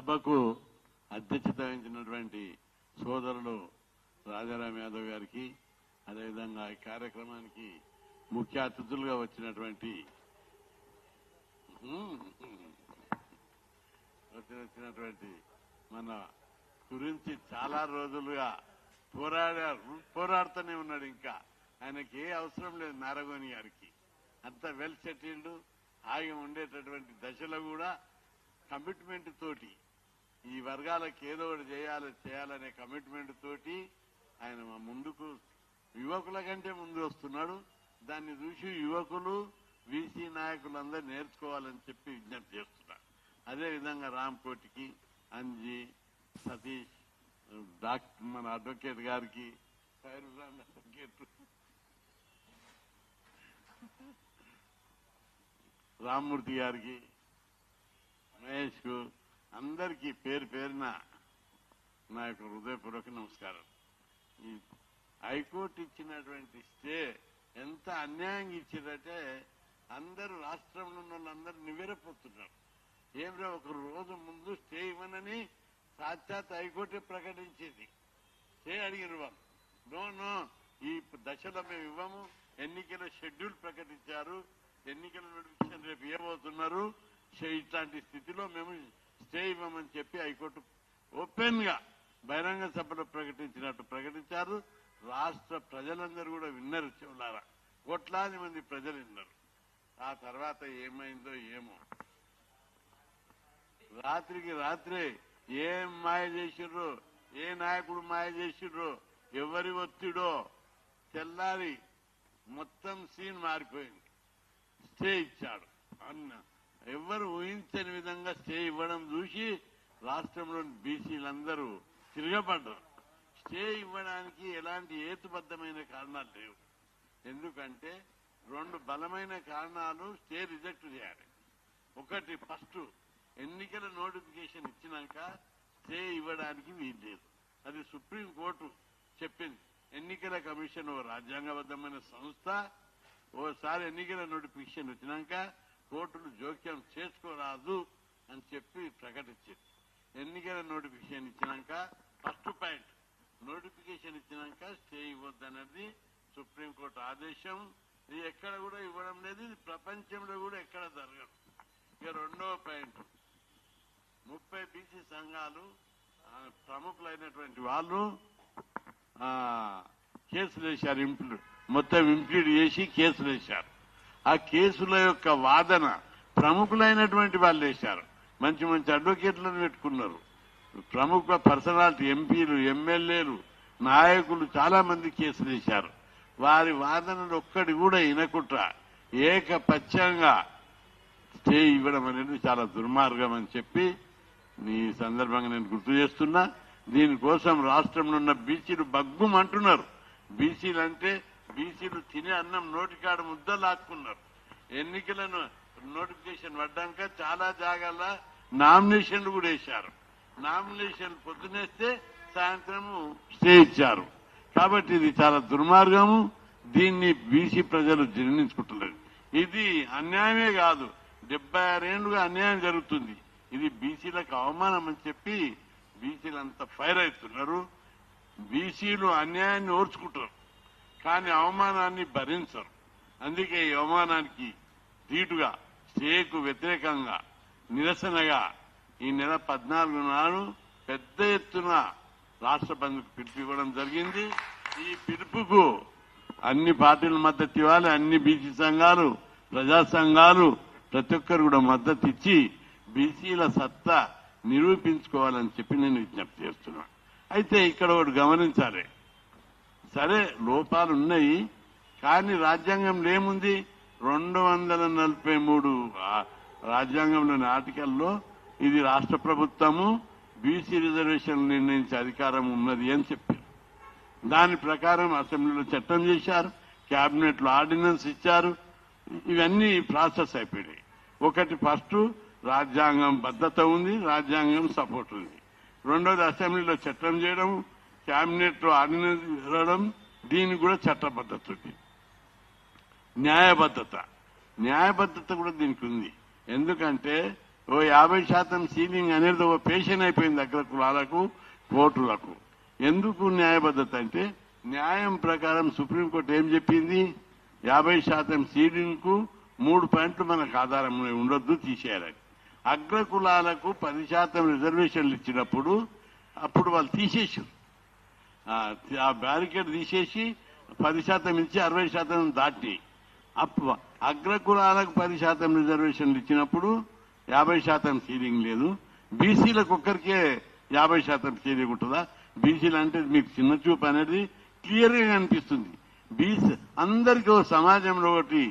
సభకు అధ్యక్షత వహించినటువంటి సోదరుడు రాజారాం యాదవ్ గారికి, అదేవిధంగా ఈ కార్యక్రమానికి ముఖ్య అతిథులుగా వచ్చినటువంటి మన గురించి చాలా రోజులుగా పోరాడుతూనే ఉన్నాడు. ఇంకా ఆయనకి ఏ అవసరం లేదు నారగోని గారికి. అంత వెల్ సెటిల్డ్ హాయిగా ఉండేటటువంటి దశలో కూడా కమిట్మెంట్ తోటి ఈ వర్గాలకు ఏదో ఒకటి చేయాలనే కమిట్మెంట్ తోటి ఆయన ముందుకు యువకుల కంటే ముందు వస్తున్నాడు. దాన్ని చూసి యువకులు బీసీ నాయకులందరూ నేర్చుకోవాలని చెప్పి విజ్ఞప్తి చేస్తున్నారు. అదేవిధంగా రామ్కోటికి, అంజీ, సతీష్, డాక్టర్ మన అడ్వకేట్ గారికి, అడ్వకేట్ రామ్మూర్తి గారికి, మహేష్ కు, అందరికీ పేరు పేరున నా యొక్క హృదయపూర్వక నమస్కారం. ఈ హైకోర్టు ఇచ్చినటువంటి స్టే ఎంత అన్యాయంగా ఇచ్చిందంటే అందరూ రాష్ట్రంలో ఉన్న వాళ్ళందరూ నివ్వెరపోతున్నారు. ఏమిరా ఒక రోజు ముందు స్టే ఇవ్వనని సాక్షాత్ హైకోర్టే ప్రకటించింది. స్టే అడిగిన వాళ్ళు నో ఈ దశలో మేము ఇవ్వము, ఎన్నికల షెడ్యూల్ ప్రకటించారు, ఎన్నికల నోటిఫికేషన్ రేపు ఇవ్వబోతున్నారు, ఇట్లాంటి స్థితిలో మేము స్టే ఇవ్వమని చెప్పి హైకోర్టు ఓపెన్ గా బహిరంగ సభలో ప్రకటించినట్టు ప్రకటించారు. రాష్ట్ర ప్రజలందరూ కూడా విన్నరు. చెవులారా కోట్లాది మంది ప్రజలు విన్నారు. ఆ తర్వాత ఏమైందో ఏమో, రాత్రికి రాత్రే ఏం మాయ చేసిర్రో, ఏ నాయకుడు మాయ చేసిర్రో, ఎవరి ఒత్తిడో తెల్లారి మొత్తం సీన్ మారిపోయింది. స్టే ఇచ్చాడు అన్న ఎవరు ఊహించని విధంగా స్టే ఇవ్వడం చూసి రాష్ట్రంలోని బీసీలందరూ తిరగబడ్డారు. స్టే ఇవ్వడానికి ఎలాంటి హేతుబద్ధమైన కారణాలు లేవు. ఎందుకంటే రెండు బలమైన కారణాలు స్టే రిజెక్ట్ చేయాలి. ఒకటి, ఫస్ట్ ఎన్నికల నోటిఫికేషన్ ఇచ్చినాక స్టే ఇవ్వడానికి వీల్లేదు. అది సుప్రీంకోర్టు చెప్పింది. ఎన్నికల కమిషన్ ఓ రాజ్యాంగబద్ధమైన సంస్థ. ఓసారి ఎన్నికల నోటిఫికేషన్ వచ్చినాక కోర్టులు జోక్యం చేసుకోరాదు అని చెప్పి ప్రకటించింది. ఎన్నికల నోటిఫికేషన్ ఇచ్చినాక ఫస్ట్ పాయింట్, నోటిఫికేషన్ ఇచ్చినాక స్టే ఇవ్వద్దన్నది సుప్రీంకోర్టు ఆదేశం. ఇది ఎక్కడ కూడా ఇవ్వడం లేదు. ఇది ప్రపంచంలో కూడా ఎక్కడ జరగదు. ఇక రెండవ పాయింట్, 30 బీసీ సంఘాలు ప్రముఖులైనటువంటి వాళ్ళు కేసులు వేశారు. మొత్తం ఇంప్లీడ్ చేసి కేసులు వేశారు. ఆ కేసుల యొక్క వాదన ప్రముఖులైనటువంటి వాళ్ళు వేశారు. మంచి మంచి అడ్వకేట్లను పెట్టుకున్నారు. ప్రముఖ పర్సనాలిటీ, ఎంపీలు, ఎమ్మెల్యేలు, నాయకులు చాలా మంది కేసులు వేశారు. వారి వాదనలు ఒక్కటి కూడా వినకుండా ఏకపక్షంగా స్టే ఇవ్వడం అనేది చాలా దుర్మార్గం అని చెప్పి ఈ సందర్భంగా నేను గుర్తు చేస్తున్నా. దీనికోసం రాష్ట్రంలో ఉన్న బీసీలు బగ్గుమంటున్నారు. బీసీలు తినే అన్నం నోటికాడ ముద్ద లాక్కున్నారు. ఎన్నికలను నోటిఫికేషన్ పడ్డాక చాలా జాగాల నామినేషన్లు కూడా వేశారు. నామినేషన్ పొద్దునేస్తే సాయంత్రము స్టే ఇచ్చారు. కాబట్టి ఇది చాలా దుర్మార్గము. దీన్ని బీసీ ప్రజలు జీర్ణించుకుంటున్నారు. ఇది అన్యాయమే కాదు, 76 ఏళ్లుగా అన్యాయం జరుగుతుంది. ఇది బీసీలకు అవమానం అని చెప్పి బీసీలంతా ఫైర్ అవుతున్నారు. బీసీలు అన్యాయాన్ని ఓర్చుకుంటారు, కానీ అవమానాన్ని భరించరు. అందుకే ఈ అవమానానికి ధీటుగా స్టేకు వ్యతిరేకంగా నిరసనగా ఈ నెల 14 నాడు పెద్ద ఎత్తున రాష్ట్ర బంద్కు పిలుపు ఇవ్వడం జరిగింది. ఈ పిలుపుకు అన్ని పార్టీల మద్దతు ఇవ్వాలి. అన్ని బీసీ సంఘాలు, ప్రజా సంఘాలు ప్రతి ఒక్కరు కూడా మద్దతు ఇచ్చి బీసీల సత్తా నిరూపించుకోవాలని చెప్పి నేను విజ్ఞప్తి చేస్తున్నాను. అయితే ఇక్కడ ఒకటి గమనించాలి. సరే లోపాలు ఉన్నాయి, కానీ రాజ్యాంగంలో ఏముంది? 243 రాజ్యాంగంలోని ఆర్టికల్లో ఇది రాష్ట్ర ప్రభుత్వము బీసీ రిజర్వేషన్లు నిర్ణయించే అధికారం ఉన్నది అని చెప్పారు. దాని ప్రకారం అసెంబ్లీలో చట్టం చేశారు, కేబినెట్ లో ఆర్డినెన్స్ ఇచ్చారు. ఇవన్నీ ప్రాసెస్ అయిపోయినాయి. ఒకటి, ఫస్ట్ రాజ్యాంగం బద్ధత ఉంది, రాజ్యాంగం సపోర్ట్ ఉంది. రెండోది అసెంబ్లీలో చట్టం చేయడం, కేబినెట్ లో ఆర్డినెన్స్ ఇవ్వడం, దీనికి కూడా చట్టబద్ధత ఉంది. న్యాయబద్ధత కూడా దీనికి ఉంది. ఎందుకంటే 50% సీలింగ్ అనేది ఓ పేషన్ అయిపోయింది అగ్ర కులాలకు, కోర్టులకు. ఎందుకు న్యాయబద్ధత అంటే న్యాయం ప్రకారం సుప్రీంకోర్టు ఏం చెప్పింది? 50% సీలింగ్ కు 3 పాయింట్లు మనకు ఆధారం ఉండొద్దు, తీసేయాలని. అగ్ర కులాలకు 10% రిజర్వేషన్లు ఇచ్చినప్పుడు అప్పుడు వాళ్ళు తీసేసారు. ఆ బ్యారికేడ్ తీసేసి 10% ఇచ్చి 60% దాటి అప్పుడు అగ్ర కులాలకు 10% రిజర్వేషన్లు ఇచ్చినప్పుడు 50% సీలింగ్ లేదు. బీసీలకు ఒక్కరికే 50% సీలింగ్ ఉంటుందా? బీసీలు అంటే మీకు చిన్న చూపు అనేది క్లియర్ గా కనిపిస్తుంది. బీసీ అందరికీ సమాజంలో ఒకటి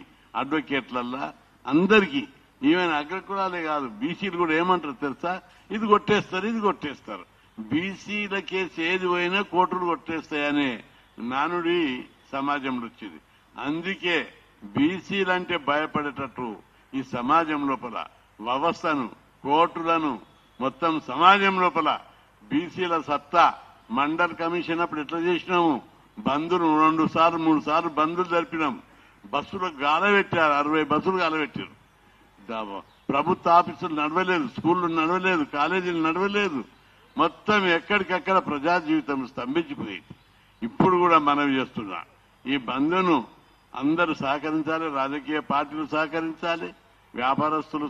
అడ్వకేట్లల్లా అందరికీ, ఈవెన్ అగ్రకులాలే కాదు బీసీలు కూడా ఏమంటారు తెలుసా? ఇది కొట్టేస్తారు, ఇది కొట్టేస్తారు. బీసీల కేసు ఏది పోయినా కోర్టులు కొట్టేస్తాయనే నానుడి సమాజంలో వచ్చింది. అందుకే బీసీలంటే భయపడేటట్టు ఈ సమాజం లోపల వ్యవస్థను, కోర్టులను, మొత్తం సమాజం లోపల బీసీల సత్తా మండల్ కమిషన్ అప్పుడు ఎట్లా చేసినాము? బంధులు 2 సార్లు 3 సార్లు బంధులు జరిపినాం. బస్సులకు గాలబెట్టారు, 60 బస్సులు గాలబెట్టారు. ప్రభుత్వ ఆఫీసులు నడవలేదు, స్కూళ్లు నడవలేదు, కాలేజీలు నడవలేదు. మొత్తం ఎక్కడికక్కడ ప్రజా జీవితం స్తంభించిపోయింది. ఇప్పుడు కూడా మనవి చేస్తున్నా, ఈ బంధును అందరూ సహకరించాలి, రాజకీయ పార్టీలు సహకరించాలి, వ్యాపారస్తులు